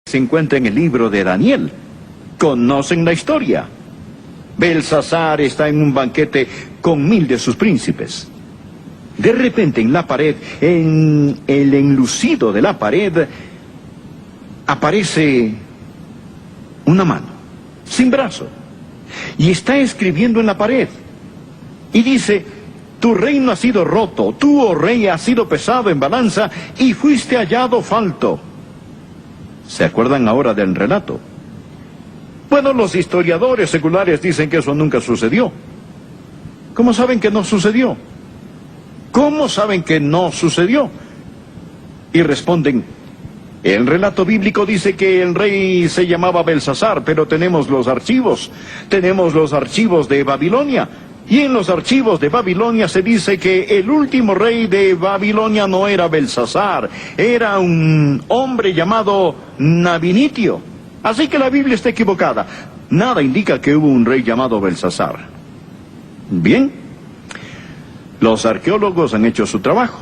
se encuentra en el libro de Daniel. Conocen la historia. Belsasar está en un banquete con 1000 de sus príncipes. De repente en la pared, en el enlucido de la pared, aparece una mano, sin brazo, y está escribiendo en la pared. Y dice: tu reino ha sido roto, tú, oh rey, has sido pesado en balanza y fuiste hallado falto. ¿Se acuerdan ahora del relato? Bueno, los historiadores seculares dicen que eso nunca sucedió. ¿Cómo saben que no sucedió? ¿Cómo saben que no sucedió? Y responden: el relato bíblico dice que el rey se llamaba Belsasar, pero tenemos los archivos de Babilonia. Y en los archivos de Babilonia se dice que el último rey de Babilonia no era Belsasar, era un hombre llamado Nabinitio. Así que la Biblia está equivocada. Nada indica que hubo un rey llamado Belsasar. Bien, los arqueólogos han hecho su trabajo.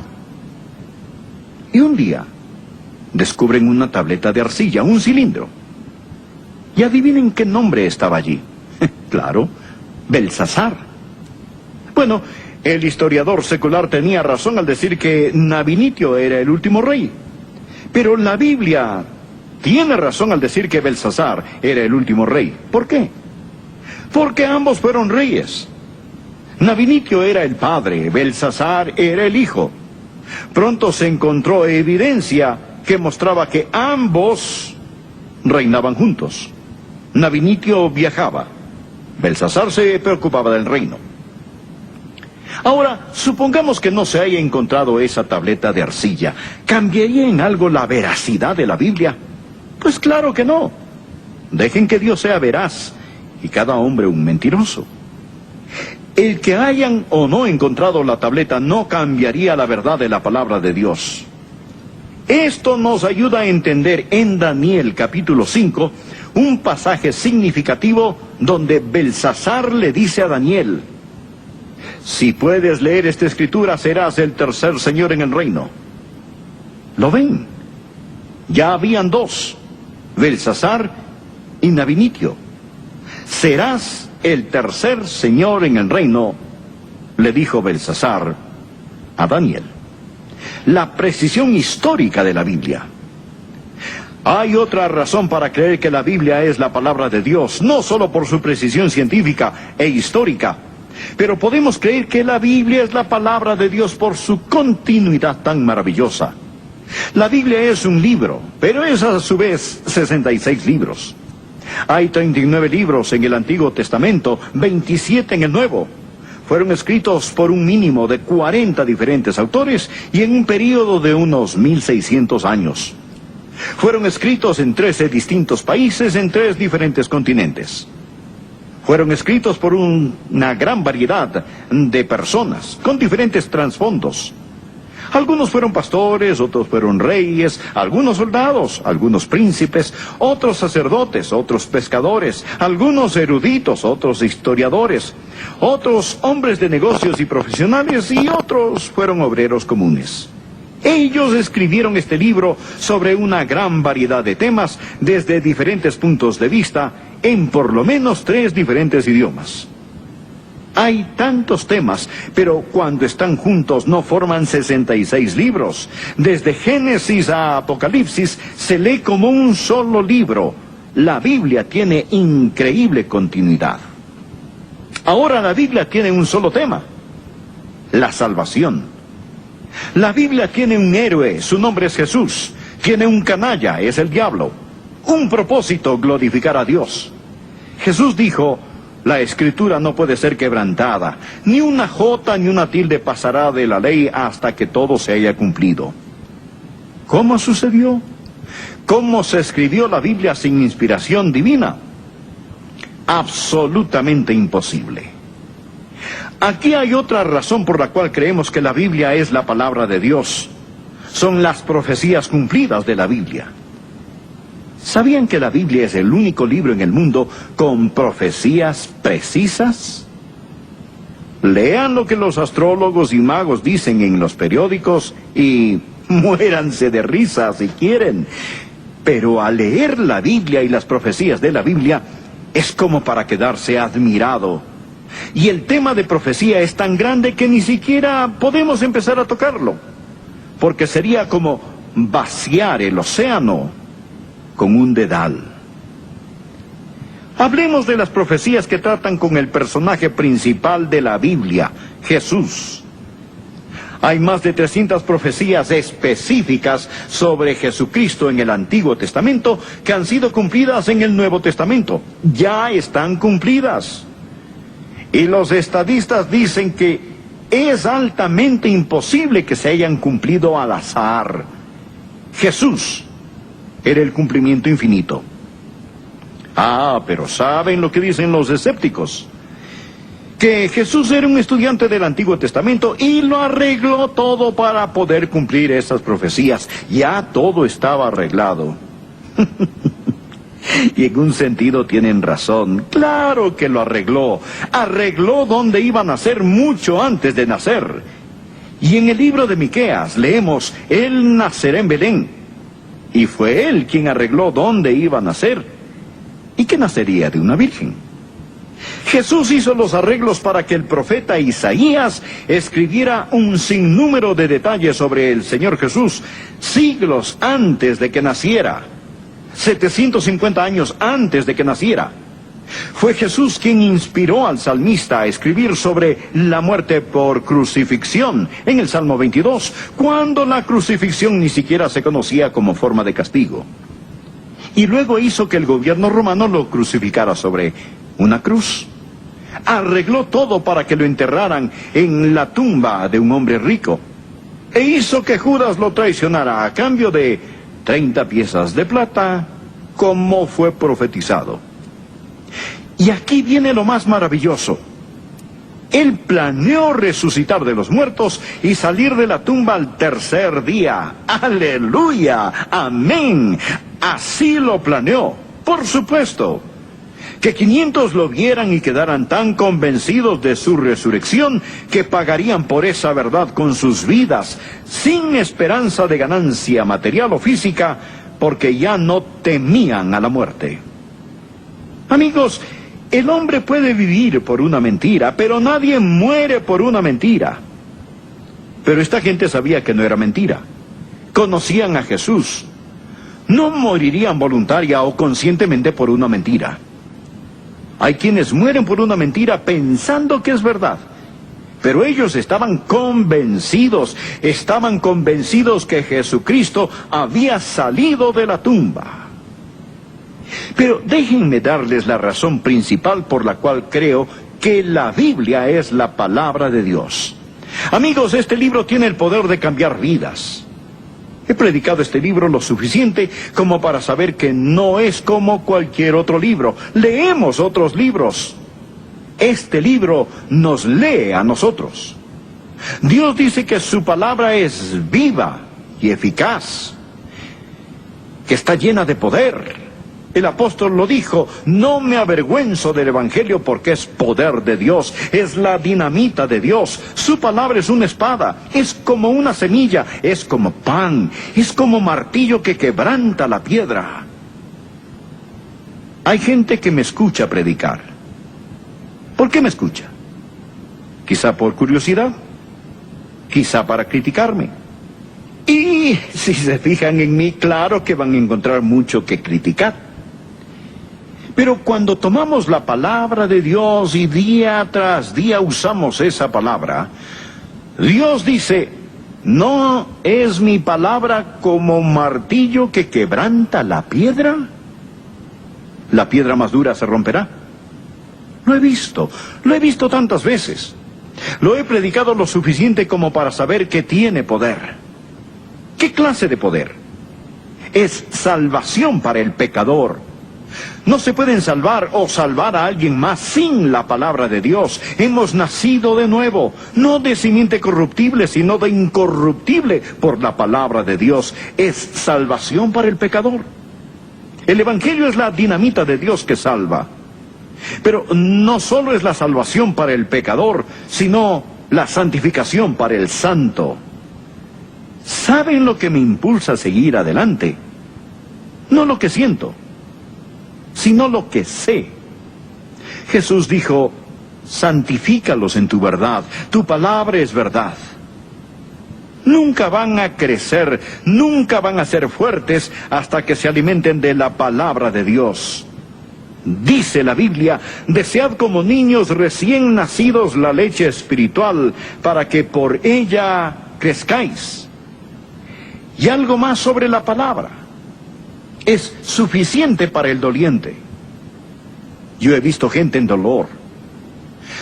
Y un día descubren una tableta de arcilla, un cilindro. Y adivinen qué nombre estaba allí. Claro, Belsasar. Bueno, el historiador secular tenía razón al decir que Nabinitio era el último rey. Pero la Biblia tiene razón al decir que Belsasar era el último rey. ¿Por qué? Porque ambos fueron reyes. Nabinitio era el padre, Belsasar era el hijo. Pronto se encontró evidencia que mostraba que ambos reinaban juntos. Nabinitio viajaba, Belsasar se preocupaba del reino. Ahora, supongamos que no se haya encontrado esa tableta de arcilla. ¿Cambiaría en algo la veracidad de la Biblia? Pues claro que no. Dejen que Dios sea veraz y cada hombre un mentiroso. El que hayan o no encontrado la tableta no cambiaría la verdad de la palabra de Dios. Esto nos ayuda a entender en Daniel capítulo 5 un pasaje significativo donde Belsasar le dice a Daniel: si puedes leer esta escritura, serás el tercer señor en el reino. ¿Lo ven? Ya habían dos, Belsasar y Nabinitio. Serás el tercer señor en el reino, le dijo Belsasar a Daniel. La precisión histórica de la Biblia. Hay otra razón para creer que la Biblia es la palabra de Dios, no solo por su precisión científica e histórica, pero podemos creer que la Biblia es la palabra de Dios por su continuidad tan maravillosa. La Biblia es un libro, pero es a su vez 66 libros. Hay 39 libros en el Antiguo Testamento, 27 en el Nuevo. Fueron escritos por un mínimo de 40 diferentes autores y en un período de unos 1600 años. Fueron escritos en 13 distintos países en 3 diferentes continentes. Fueron escritos por una gran variedad de personas, con diferentes trasfondos. Algunos fueron pastores, otros fueron reyes, algunos soldados, algunos príncipes, otros sacerdotes, otros pescadores, algunos eruditos, otros historiadores, otros hombres de negocios y profesionales, y otros fueron obreros comunes. Ellos escribieron este libro sobre una gran variedad de temas, desde diferentes puntos de vista, en por lo menos 3 diferentes idiomas. Hay tantos temas, pero cuando están juntos no forman 66 libros. Desde Génesis a Apocalipsis se lee como un solo libro. La Biblia tiene increíble continuidad. Ahora la Biblia tiene un solo tema: la salvación. La Biblia tiene un héroe, su nombre es Jesús. Tiene un canalla, es el diablo. Un propósito: glorificar a Dios. Jesús dijo: la Escritura no puede ser quebrantada, ni una jota ni una tilde pasará de la ley hasta que todo se haya cumplido. ¿Cómo sucedió? ¿Cómo se escribió la Biblia sin inspiración divina? Absolutamente imposible. Aquí hay otra razón por la cual creemos que la Biblia es la palabra de Dios. Son las profecías cumplidas de la Biblia. ¿Sabían que la Biblia es el único libro en el mundo con profecías precisas? Lean lo que los astrólogos y magos dicen en los periódicos y muéranse de risa si quieren. Pero al leer la Biblia y las profecías de la Biblia, es como para quedarse admirado. Y el tema de profecía es tan grande que ni siquiera podemos empezar a tocarlo, porque sería como vaciar el océano con un dedal. Hablemos de las profecías que tratan con el personaje principal de la Biblia, Jesús. Hay más de 300 profecías específicas sobre Jesucristo en el Antiguo Testamento que han sido cumplidas en el Nuevo Testamento. Ya están cumplidas. Y los estadistas dicen que es altamente imposible que se hayan cumplido al azar. Jesús era el cumplimiento infinito. Pero ¿saben lo que dicen los escépticos? Que Jesús era un estudiante del Antiguo Testamento y lo arregló todo para poder cumplir esas profecías. Ya todo estaba arreglado. Y en un sentido tienen razón. Claro que lo arregló. Arregló donde iba a nacer mucho antes de nacer. Y en el libro de Miqueas leemos, Él nacerá en Belén. Y fue Él quien arregló dónde iba a nacer. ¿Y que nacería de una virgen? Jesús hizo los arreglos para que el profeta Isaías escribiera un sinnúmero de detalles sobre el Señor Jesús siglos antes de que naciera, 750 años antes de que naciera. Fue Jesús quien inspiró al salmista a escribir sobre la muerte por crucifixión en el Salmo 22, cuando la crucifixión ni siquiera se conocía como forma de castigo. Y luego hizo que el gobierno romano lo crucificara sobre una cruz. Arregló todo para que lo enterraran en la tumba de un hombre rico. E hizo que Judas lo traicionara a cambio de 30 piezas de plata, como fue profetizado. Y aquí viene lo más maravilloso. Él planeó resucitar de los muertos y salir de la tumba al tercer día. ¡Aleluya! ¡Amén! Así lo planeó. Por supuesto. Que 500 lo vieran y quedaran tan convencidos de su resurrección que pagarían por esa verdad con sus vidas, sin esperanza de ganancia material o física, porque ya no temían a la muerte. Amigos, el hombre puede vivir por una mentira, pero nadie muere por una mentira. Pero esta gente sabía que no era mentira. Conocían a Jesús. No morirían voluntaria o conscientemente por una mentira. Hay quienes mueren por una mentira pensando que es verdad. Pero ellos estaban convencidos que Jesucristo había salido de la tumba. Pero déjenme darles la razón principal por la cual creo que la Biblia es la palabra de Dios. Amigos, este libro tiene el poder de cambiar vidas. He predicado este libro lo suficiente como para saber que no es como cualquier otro libro. Leemos otros libros. Este libro nos lee a nosotros. Dios dice que su palabra es viva y eficaz, que está llena de poder. El apóstol lo dijo, no me avergüenzo del Evangelio porque es poder de Dios, es la dinamita de Dios. Su palabra es una espada, es como una semilla, es como pan, es como martillo que quebranta la piedra. Hay gente que me escucha predicar. ¿Por qué me escucha? Quizá por curiosidad, quizá para criticarme. Y si se fijan en mí, claro que van a encontrar mucho que criticar. Pero cuando tomamos la palabra de Dios y día tras día usamos esa palabra, Dios dice, ¿no es mi palabra como martillo que quebranta la piedra? ¿La piedra más dura se romperá? Lo he visto tantas veces. Lo he predicado lo suficiente como para saber que tiene poder. ¿Qué clase de poder? Es salvación para el pecador. No se pueden salvar o salvar a alguien más sin la palabra de Dios. Hemos nacido de nuevo, no de simiente corruptible, sino de incorruptible por la palabra de Dios. Es salvación para el pecador. El Evangelio es la dinamita de Dios que salva. Pero no solo es la salvación para el pecador, sino la santificación para el santo. ¿Saben lo que me impulsa a seguir adelante? no lo que siento, sino lo que sé. Jesús dijo, santifícalos en tu verdad, tu palabra es verdad. Nunca van a crecer, nunca van a ser fuertes hasta que se alimenten de la palabra de Dios. Dice la Biblia, desead como niños recién nacidos la leche espiritual, para que por ella crezcáis. Y algo más sobre la palabra. Es suficiente para el doliente. Yo he visto gente en dolor.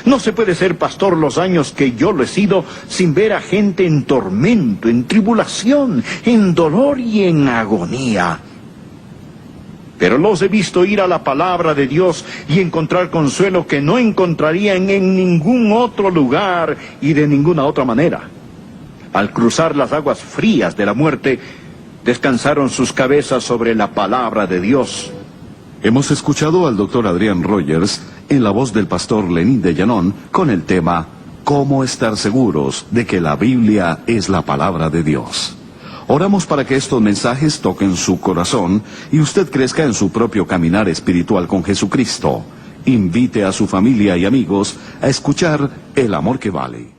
No se puede ser pastor los años que yo lo he sido sin ver a gente en tormento, en tribulación, en dolor y en agonía. Pero los he visto ir a la palabra de Dios y encontrar consuelo que no encontrarían en ningún otro lugar y de ninguna otra manera. Al cruzar las aguas frías de la muerte, descansaron sus cabezas sobre la palabra de Dios. Hemos escuchado al Dr. Adrian Rogers en la voz del pastor Lenín de Llanón con el tema ¿Cómo estar seguros de que la Biblia es la palabra de Dios? Oramos para que estos mensajes toquen su corazón y usted crezca en su propio caminar espiritual con Jesucristo. Invite a su familia y amigos a escuchar El Amor que Vale.